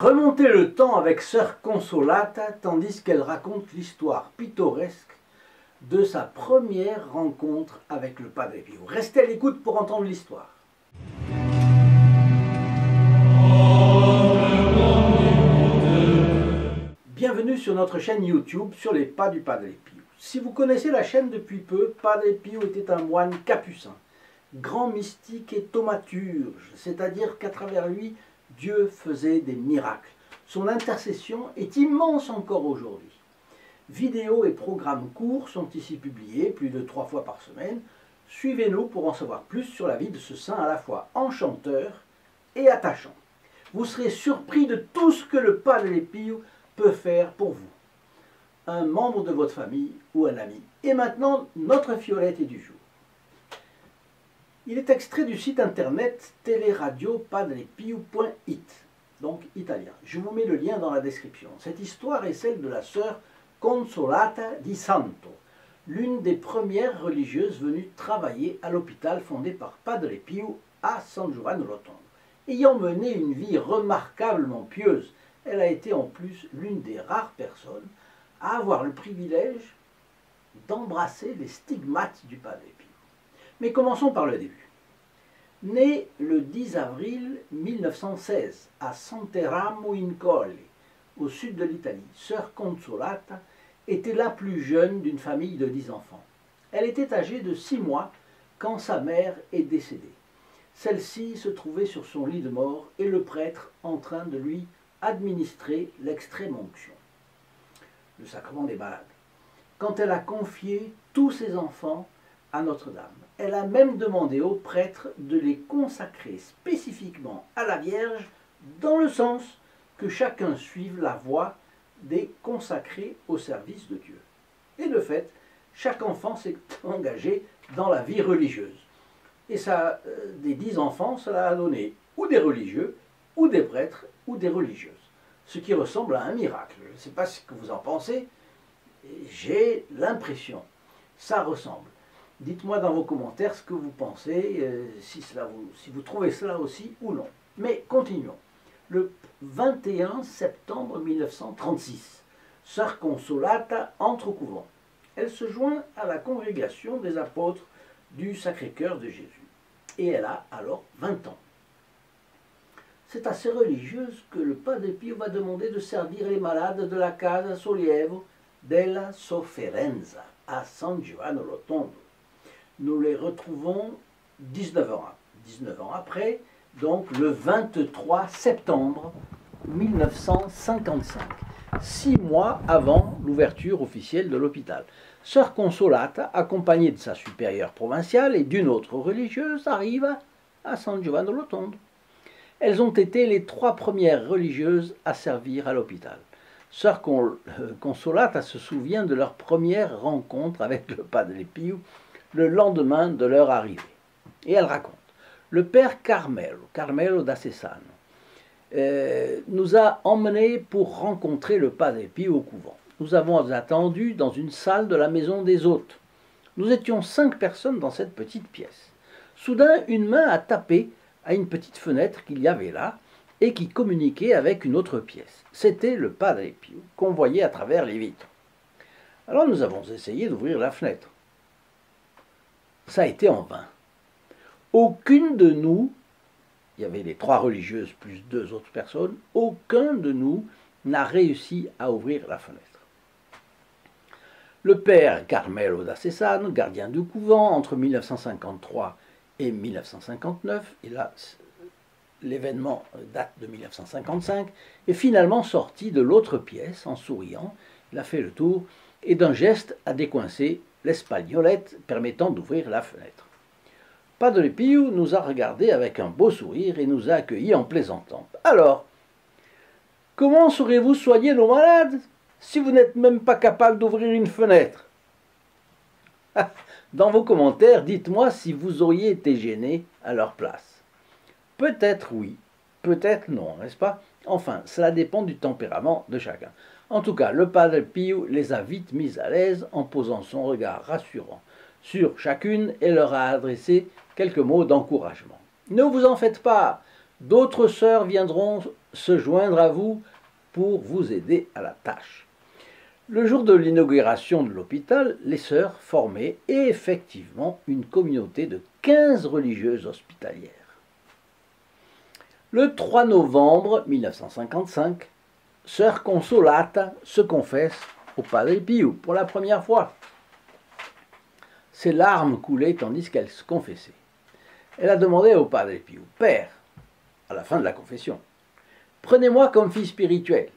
Remontez le temps avec Sœur Consolata tandis qu'elle raconte l'histoire pittoresque de sa première rencontre avec le Padre Pio. Restez à l'écoute pour entendre l'histoire. Bienvenue sur notre chaîne YouTube sur les pas du Padre Pio. Si vous connaissez la chaîne depuis peu, Padre Pio était un moine capucin, grand mystique et thaumaturge, c'est-à-dire qu'à travers lui, Dieu faisait des miracles. Son intercession est immense encore aujourd'hui. Vidéos et programmes courts sont ici publiés, plus de 3 fois par semaine. Suivez-nous pour en savoir plus sur la vie de ce saint à la fois enchanteur et attachant. Vous serez surpris de tout ce que le Padre Pio peut faire pour vous. Un membre de votre famille ou un ami. Et maintenant, notre fiolette du jour. Il est extrait du site internet teleradiopadrepio.it, donc italien. Je vous mets le lien dans la description. Cette histoire est celle de la sœur Consolata di Santo, l'une des premières religieuses venues travailler à l'hôpital fondé par Padre Pio à San Giovanni Rotondo. Ayant mené une vie remarquablement pieuse, elle a été en plus l'une des rares personnes à avoir le privilège d'embrasser les stigmates du Padre Pio. Mais commençons par le début. Née le 10 avril 1916 à Santeramo in Colle, au sud de l'Italie, sœur Consolata était la plus jeune d'une famille de 10 enfants. Elle était âgée de 6 mois quand sa mère est décédée. Celle-ci se trouvait sur son lit de mort et le prêtre en train de lui administrer l'extrême onction, le sacrement des malades, quand elle a confié tous ses enfants à Notre-Dame. Elle a même demandé au prêtre de les consacrer spécifiquement à la Vierge dans le sens que chacun suive la voie des consacrés au service de Dieu. Et de fait, chaque enfant s'est engagé dans la vie religieuse. Et ça, des 10 enfants, cela a donné ou des religieux, ou des prêtres, ou des religieuses. Ce qui ressemble à un miracle. Je ne sais pas ce que vous en pensez, j'ai l'impression. Ça ressemble. Dites-moi dans vos commentaires ce que vous pensez, si vous trouvez cela aussi ou non. Mais continuons. Le 21 septembre 1936, sœur Consolata entre au couvent. Elle se joint à la congrégation des apôtres du Sacré-Cœur de Jésus. Et elle a alors 20 ans. C'est à ces religieuses que le Padre Pio va demander de servir les malades de la Casa Sollievo della Sofferenza à San Giovanni Rotondo. Nous les retrouvons 19 ans après, donc le 23 septembre 1955, 6 mois avant l'ouverture officielle de l'hôpital. Sœur Consolata, accompagnée de sa supérieure provinciale et d'une autre religieuse, arrive à San Giovanni Rotondo. Elles ont été les 3 premières religieuses à servir à l'hôpital. Sœur Consolata se souvient de leur première rencontre avec le Padre Pio le lendemain de leur arrivée. Et elle raconte. Le père Carmelo d'Assessano, nous a emmenés pour rencontrer le Padre Pio au couvent. Nous avons attendu dans une salle de la maison des hôtes. Nous étions 5 personnes dans cette petite pièce. Soudain, une main a tapé à une petite fenêtre qu'il y avait là et qui communiquait avec une autre pièce. C'était le Padre Pio qu'on voyait à travers les vitres. Alors nous avons essayé d'ouvrir la fenêtre. Ça a été en vain. Aucune de nous, il y avait les 3 religieuses plus 2 autres personnes, aucun de nous n'a réussi à ouvrir la fenêtre. Le père Carmelo d'Assessano, gardien du couvent entre 1953 et 1959, et là l'événement date de 1955, est finalement sorti de l'autre pièce en souriant. Il a fait le tour et d'un geste a décoincé l'espagnolette permettant d'ouvrir la fenêtre. Padre Pio nous a regardés avec un beau sourire et nous a accueillis en plaisantant. Alors, comment saurez-vous soigner nos malades si vous n'êtes même pas capable d'ouvrir une fenêtre? Dans vos commentaires, dites-moi si vous auriez été gêné à leur place. Peut-être oui, peut-être non, n'est-ce pas? Enfin, cela dépend du tempérament de chacun. En tout cas, le Padre Pio les a vite mis à l'aise en posant son regard rassurant sur chacune et leur a adressé quelques mots d'encouragement. Ne vous en faites pas, d'autres sœurs viendront se joindre à vous pour vous aider à la tâche. Le jour de l'inauguration de l'hôpital, les sœurs formaient effectivement une communauté de 15 religieuses hospitalières. Le 3 novembre 1955, sœur Consolata se confesse au Padre Pio pour la première fois. Ses larmes coulaient tandis qu'elle se confessait. Elle a demandé au Padre Pio, « Père, à la fin de la confession, prenez-moi comme fille spirituelle. »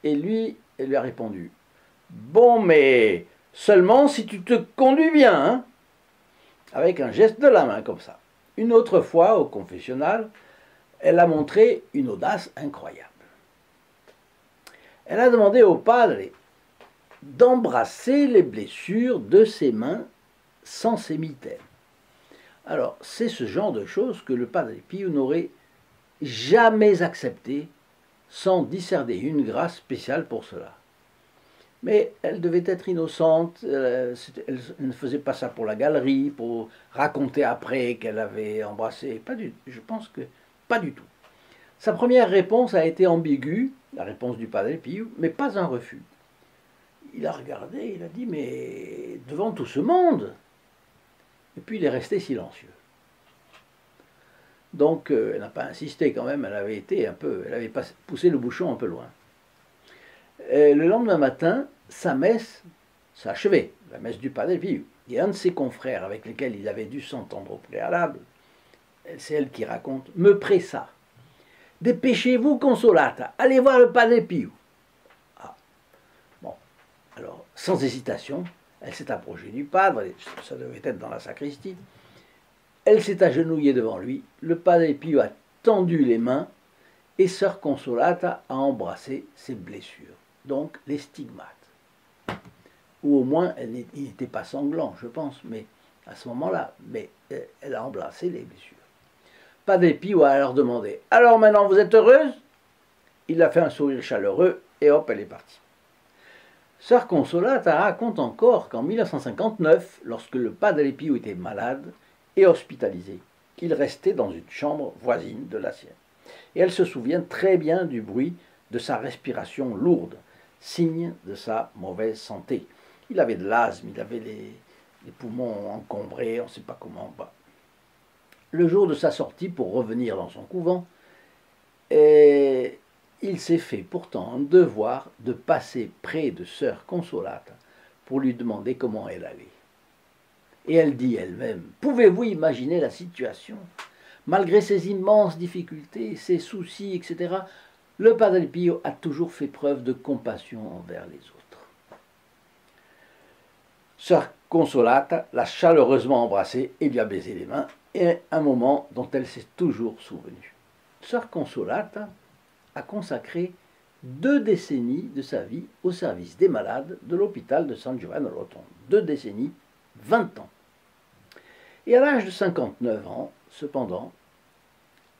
Et lui, elle lui a répondu, « Bon, mais seulement si tu te conduis bien, hein ?» Avec un geste de la main comme ça. Une autre fois, au confessionnal, elle a montré une audace incroyable. Elle a demandé au padre d'embrasser les blessures de ses mains sans sémitaine. Alors, c'est ce genre de choses que le Padre Pio n'aurait jamais accepté sans discerner une grâce spéciale pour cela. Mais elle devait être innocente, elle ne faisait pas ça pour la galerie, pour raconter après qu'elle avait embrassé, je pense que pas du tout. Sa première réponse a été ambiguë, la réponse du Padre Pio, mais pas un refus. Il a regardé, il a dit, mais devant tout ce monde. Et puis il est resté silencieux. Donc elle n'a pas insisté quand même, elle avait poussé le bouchon un peu loin. Et le lendemain matin, sa messe s'achevait, la messe du Padre Pio. Et un de ses confrères avec lesquels il avait dû s'entendre au préalable, c'est elle qui raconte, me pressa. Dépêchez-vous, Consolata, allez voir le Padre Pio. Ah, bon, alors, sans hésitation, elle s'est approchée du padre, ça devait être dans la sacristie. Elle s'est agenouillée devant lui, le Padre Pio a tendu les mains et sœur Consolata a embrassé ses blessures, donc les stigmates. Ou au moins, il n'était pas sanglant, je pense, mais à ce moment-là, mais elle a embrassé les blessures. Padre Pio a alors demandé, « Alors maintenant, vous êtes heureuse ?» Il a fait un sourire chaleureux et hop, elle est partie. Sœur Consolata raconte encore qu'en 1959, lorsque le Padre Pio était malade et hospitalisé, il restait dans une chambre voisine de la sienne. Et elle se souvient très bien du bruit de sa respiration lourde, signe de sa mauvaise santé. Il avait de l'asthme, il avait les poumons encombrés, on ne sait pas comment. Bah. Le jour de sa sortie pour revenir dans son couvent, il s'est fait pourtant un devoir de passer près de sœur Consolata pour lui demander comment elle allait. Et elle dit elle-même, « Pouvez-vous imaginer la situation ? Malgré ses immenses difficultés, ses soucis, etc., le Padre Pio a toujours fait preuve de compassion envers les autres. » Sœur Consolata l'a chaleureusement embrassée et lui a baisé les mains, et un moment dont elle s'est toujours souvenue. Sœur Consolata a consacré 2 décennies de sa vie au service des malades de l'hôpital de San Giovanni Rotondo. 2 décennies, 20 ans. Et à l'âge de 59 ans, cependant,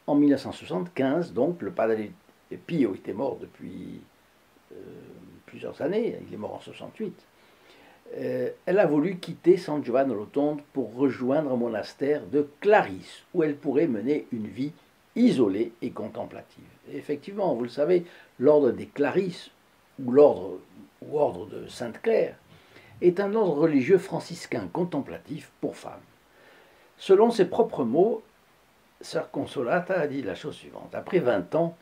en 1975, donc le Padre Pio était mort depuis plusieurs années, il est mort en 68, elle a voulu quitter San Giovanni Rotondo pour rejoindre un monastère de Clarisse, où elle pourrait mener une vie isolée et contemplative. Et effectivement, vous le savez, l'ordre des Clarisses, ou ordre de Sainte-Claire, est un ordre religieux franciscain contemplatif pour femmes. Selon ses propres mots, sœur Consolata a dit la chose suivante. Après 20 ans,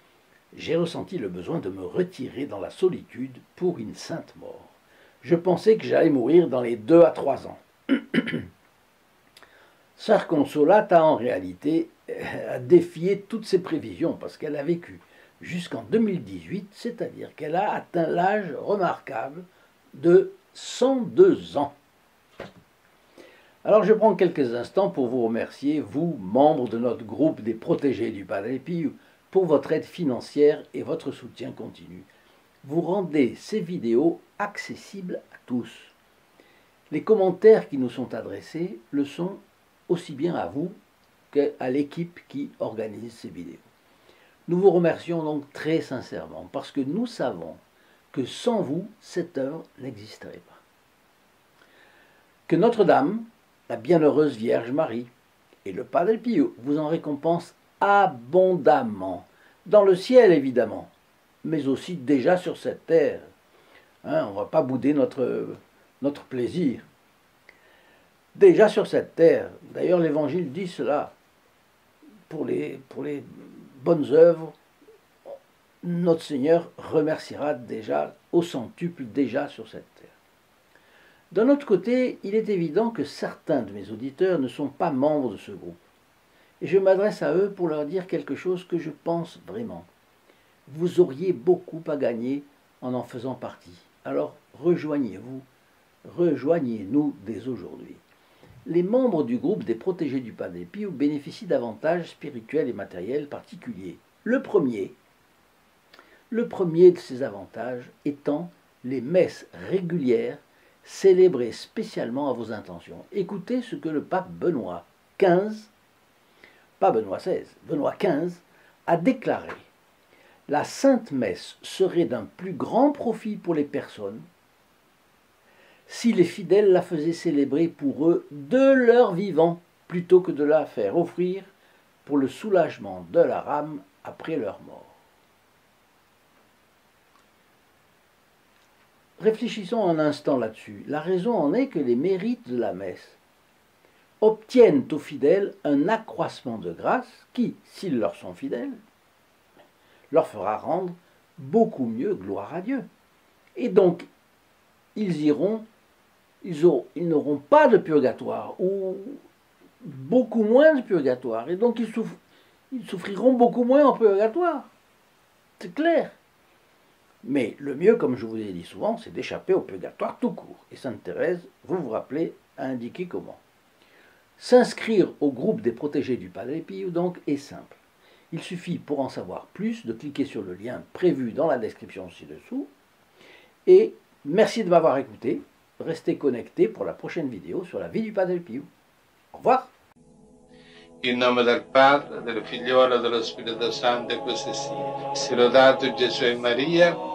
j'ai ressenti le besoin de me retirer dans la solitude pour une sainte mort. Je pensais que j'allais mourir dans les 2 à 3 ans. Sœur Consolata, en réalité, a défié toutes ses prévisions parce qu'elle a vécu jusqu'en 2018, c'est-à-dire qu'elle a atteint l'âge remarquable de 102 ans. Alors je prends quelques instants pour vous remercier, vous, membres de notre groupe des protégés du Padre Pio, pour votre aide financière et votre soutien continu. Vous rendez ces vidéos accessibles à tous. Les commentaires qui nous sont adressés le sont aussi bien à vous qu'à l'équipe qui organise ces vidéos. Nous vous remercions donc très sincèrement parce que nous savons que sans vous, cette œuvre n'existerait pas. Que Notre-Dame, la bienheureuse Vierge Marie et le Padre Pio vous en récompensent abondamment dans le ciel évidemment, mais aussi déjà sur cette terre. Hein, on ne va pas bouder notre plaisir. Déjà sur cette terre, d'ailleurs l'Évangile dit cela, pour les bonnes œuvres, notre Seigneur remerciera déjà au centuple déjà sur cette terre. D'un autre côté, il est évident que certains de mes auditeurs ne sont pas membres de ce groupe. Et je m'adresse à eux pour leur dire quelque chose que je pense vraiment. Vous auriez beaucoup à gagner en faisant partie. Alors rejoignez-vous, rejoignez-nous dès aujourd'hui. Les membres du groupe des protégés du Padre Pio bénéficient d'avantages spirituels et matériels particuliers. Le premier de ces avantages étant les messes régulières célébrées spécialement à vos intentions. Écoutez ce que le pape Benoît XV, pas Benoît XVI, Benoît XV, a déclaré. La Sainte Messe serait d'un plus grand profit pour les personnes si les fidèles la faisaient célébrer pour eux de leur vivant, plutôt que de la faire offrir pour le soulagement de leur âme après leur mort. Réfléchissons un instant là-dessus. La raison en est que les mérites de la messe obtiennent aux fidèles un accroissement de grâce qui, s'ils leur sont fidèles, leur fera rendre beaucoup mieux gloire à Dieu. Et donc, ils n'auront pas de purgatoire, ou beaucoup moins de purgatoire, et donc ils souffriront beaucoup moins en purgatoire. C'est clair. Mais le mieux, comme je vous ai dit souvent, c'est d'échapper au purgatoire tout court. Et Sainte Thérèse, vous vous rappelez, a indiqué comment. S'inscrire au groupe des protégés du Padre Pio, donc, est simple. Il suffit, pour en savoir plus, de cliquer sur le lien prévu dans la description ci-dessous. Et merci de m'avoir écouté. Restez connectés pour la prochaine vidéo sur la vie du Padre Pio. Au revoir. In nome del Padre, del Figliolo e dello Spirito Santo, e così sia. Sia lodato Gesù e Maria.